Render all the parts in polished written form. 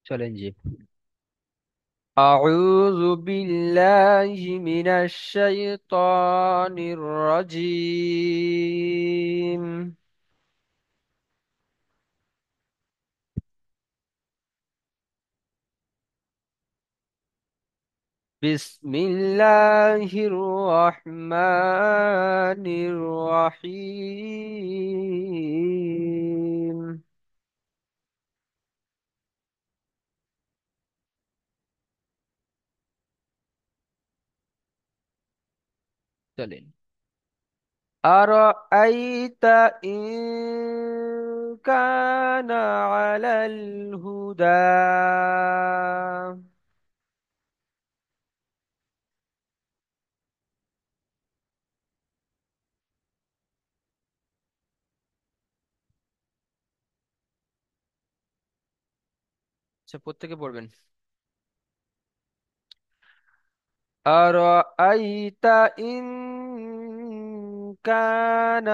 চলেন জি। أعوذ بالله من الشيطان الرجيم. بسم الله الرحمن الرحيم. চলেন। أرأيت إن كان على الهدى. আচ্ছা, প্রত্যেকে পড়বেন। أرأيت إن كان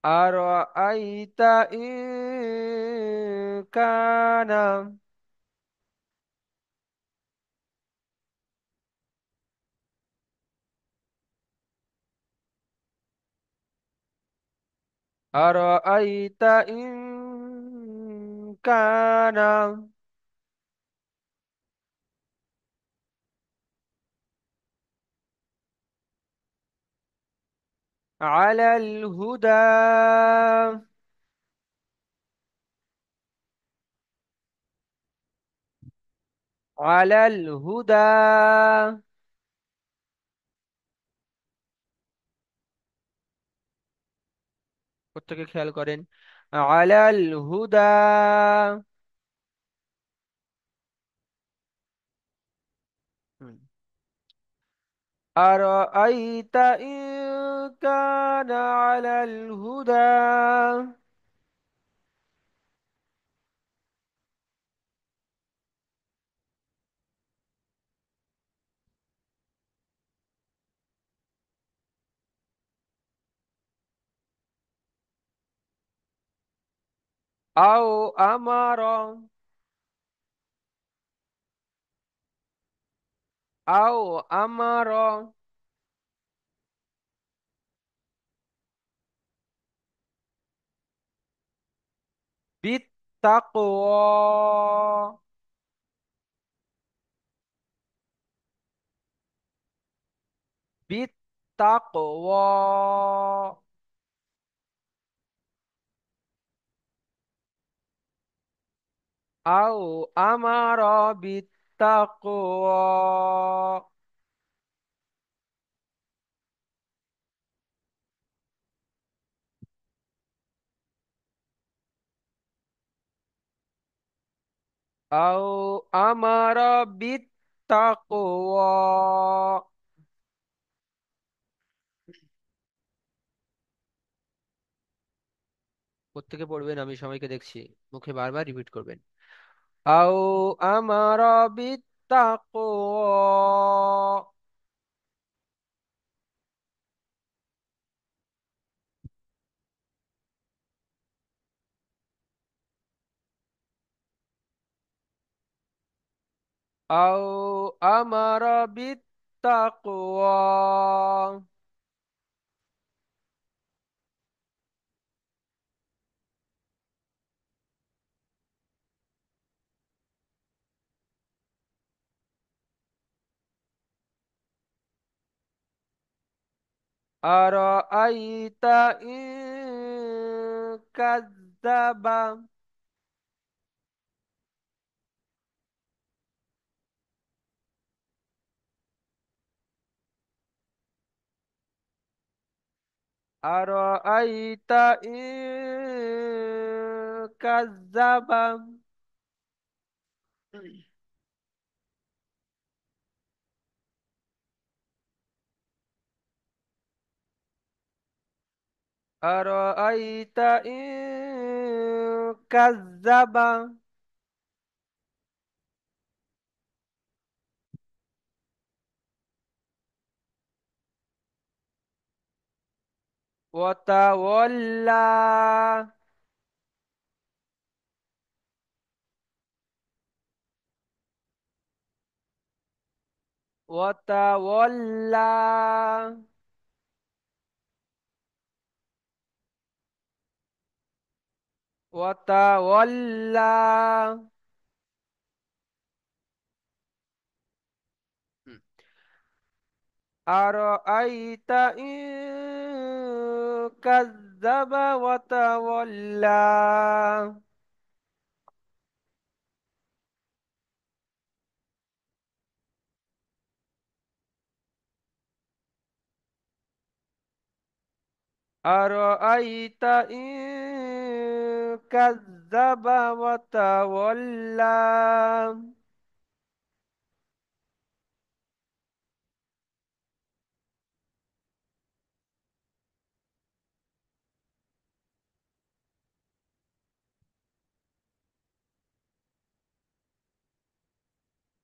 أرأيت إن كان أرأيت إن كان على الهدى. على الهدى. প্রত্যেকে খেয়াল করেন। আলাল হুদা। হুম। أرأيت إن كان على الهدى. أو أمر. أو أمر بالتقوى. بالتقوى. أو أمر بالتقوى. أو أمر بالتقوى. প্রত্যেকে পড়বেন, আমি সবাইকে দেখছি। মুখে বারবার রিপিট করবেন। أو أمر بالتقوى. أو أمر بالتقوى. أرأيت إن كذب. أرأيت إن كذب. أرأيت إن كذب. وتولى. وتولى. وتولى. أرأيت إن كذب وتولى. أرأيت إن كذب وتولى.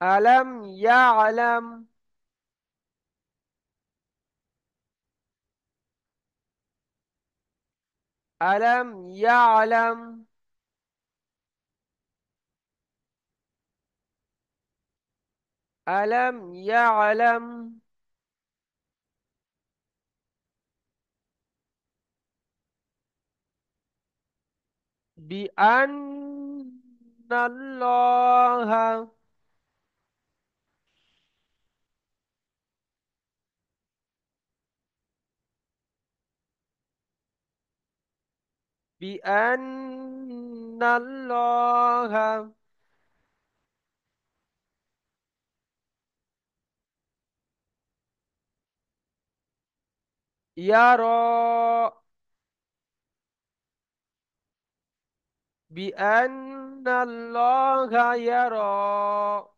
ألم يعلم. ألم يعلم. ألم يعلم بأن الله. بأن الله يرى. بأن الله يرى.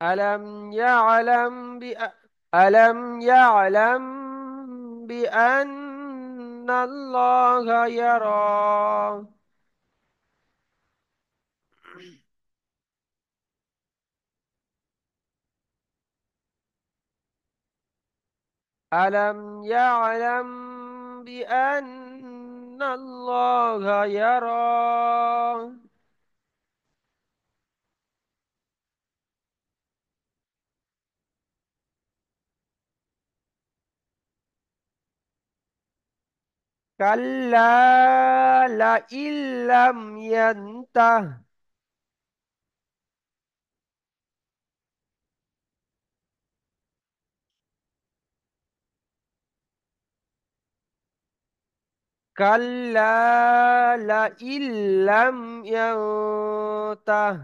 ألم يعلم ألم يعلم بأن الله يرى. ألم يعلم بأن الله يرى. كلا لئن لم ينته. كلا لئن لم ينته.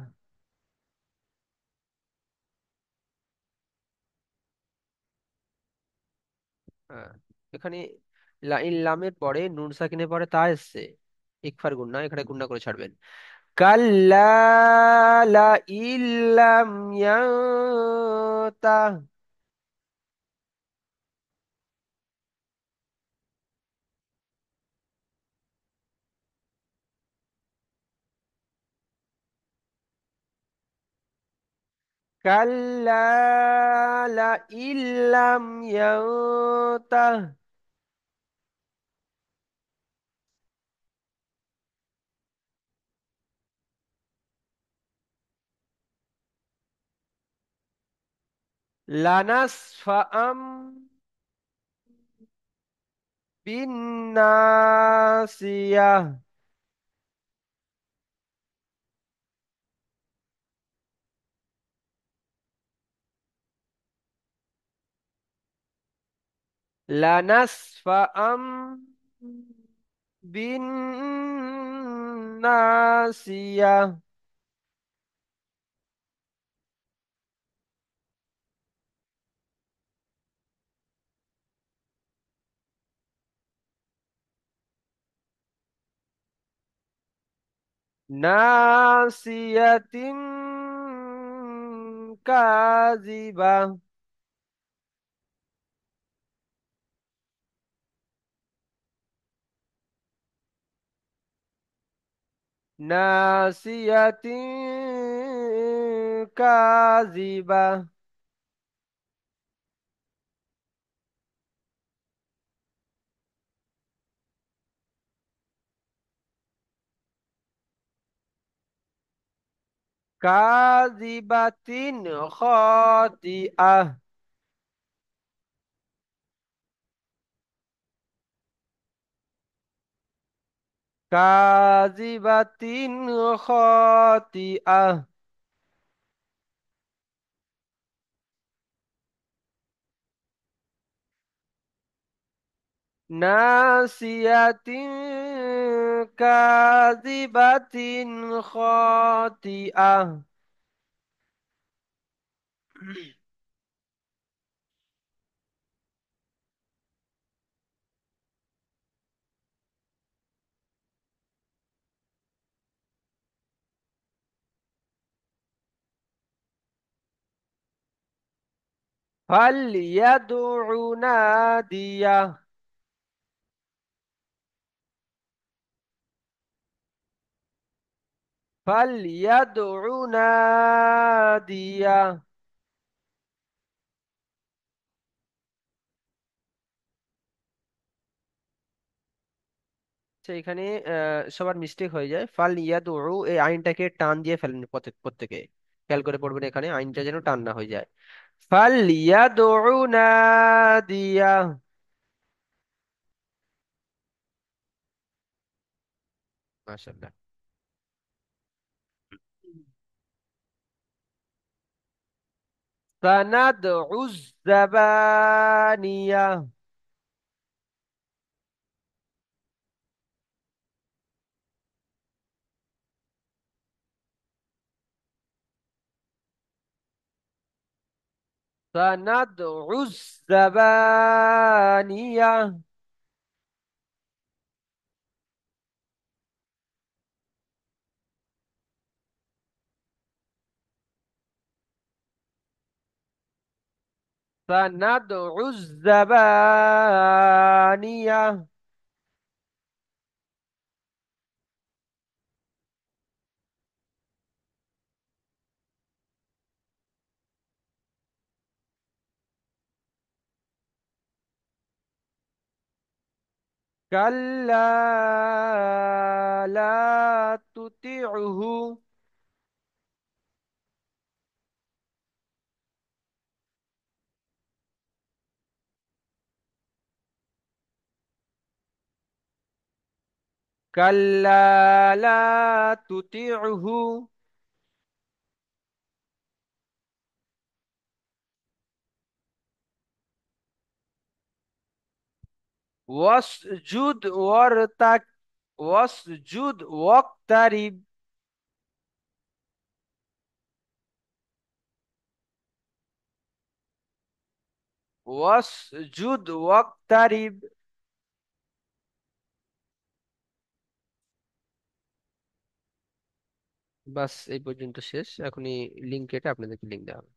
হ্যাঁ, এখানে লামের পরে নুন সাকিনের পরে তা এসছে। ইকফার গুন্না, এখানে গুন্না করে ছাড়বেন। কাল্লা লাইন লাম ইয়ান্তাহ। কাল্লা লাইন লাম ইয়ান্তাহ। লানাসফাআম বিন্নাসিয়াহ। লানাসফাআম বিন্নাসিয়াহ। নাসিয়াতিন কাযিবা। নাসিয়াতিন কাযিবা। কাযিবাতিন খাতিআহ। কাযিবাতিন খাতিআহ। নাসিয়াতিন কাযিবাতিন খাতিআহ। ফালইয়াদউ নাদিয়াহ। ফালইয়াদউ নাদিয়াহ। তো এখানে সবার মিস্টেক হয়ে যায়। ফাল ইয়াদউ, এই আইনটাকে টান দিয়ে ফেলেন প্রত্যেকে। খেয়াল করে পড়বেন, এখানে আইনটা যেন টান না হয়ে যায়। ফাল ইয়াদউ নাদিয়া। মাশাআল্লাহ। সানাদউ জাবানিয়া। সানাদউ জাবানিয়া। সানাদউ জাবানিয়া। কাল্লা লা তুতিউহু। কাল্লা লা তুতিউহু। ওয়াসজুদ ওয়ারতাক। ওয়াসজুদ ওয়াক্তারিব। ওয়াসজুদ ওয়াক্তারিব। বাস এই পর্যন্ত শেষ। এখনই লিঙ্ক কেটে আপনাদেরকে লিঙ্ক দেওয়া হবে।